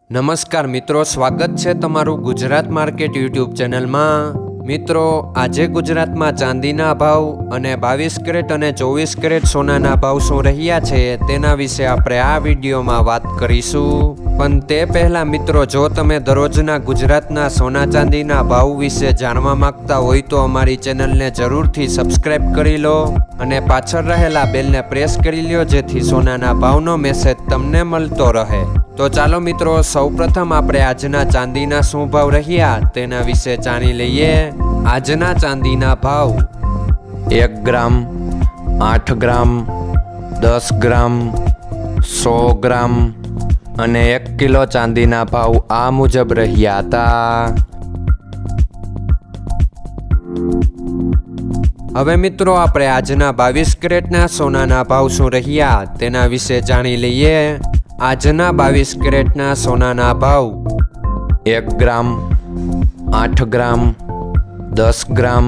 નમસ્કાર મિત્રો, સ્વાગત છે તમારું ગુજરાત માર્કેટ યુટ્યુબ ચેનલમાં। મિત્રો, આજે ગુજરાતમાં ચાંદીના ભાવ અને 22 કેરેટ અને 24 કેરેટ સોનાના ભાવ શું રહ્યા છે તેના વિશે આપણે આ વિડીયોમાં વાત કરીશું। પણ તે પહેલાં મિત્રો, જો તમે દરરોજના ગુજરાતના સોના ચાંદીના ભાવ વિશે જાણવા માંગતા હોય તો અમારી ચેનલને જરૂરથી સબસ્ક્રાઈબ કરી લો અને પાછળ રહેલા બેલને પ્રેસ કરી લો, જેથી સોનાના ભાવનો મેસેજ તમને મળતો રહે। તો ચાલો મિત્રો, સૌપ્રથમ આપણે આજના ચાંદીના શું ભાવ રહ્યા તેના વિશે જાણી લઈએ। આજના ચાંદીના ભાવ 1 ગ્રામ, 8 ગ્રામ, 10 ગ્રામ, 100 ગ્રામ અને 1 કિલો ચાંદીના ભાવ આ મુજબ રહ્યા હતા। હવે મિત્રો, આપણે આજના 22 કેરેટના સોનાના ભાવ શું રહ્યા તેના વિશે જાણી લઈએ। આજના 22 કેરેટના સોનાના ભાવ 1 ગ્રામ, 8 ગ્રામ, 10 ગ્રામ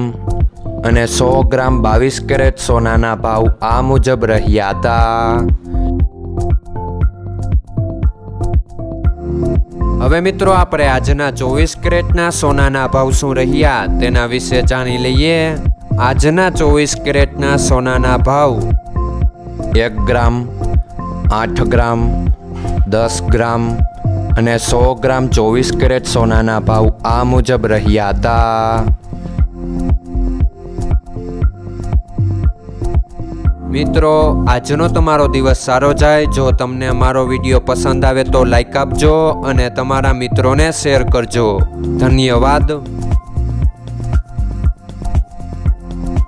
અને 100 ગ્રામ 22 કેરેટ સોનાના ભાવ આ મુજબ રહ્યા હતા। હવે મિત્રો, આપણે આજના 24 કેરેટના સોનાના ભાવ શું રહ્યા તેના વિશે જાણી લઈએ। આજના 24 કેરેટના સોનાના ભાવ 1 ગ્રામ, 8 ગ્રામ, 10 ગ્રામ અને 100 ગ્રામ 24 કેરેટ સોનાના ભાવ આ મુજબ રહ્યા હતા। મિત્રો, આજનો તમારો દિવસ સારો જાય। જો તમને અમારો વિડીયો પસંદ આવે તો લાઈક આપજો અને તમારા મિત્રોને શેર કરજો। ધન્યવાદ।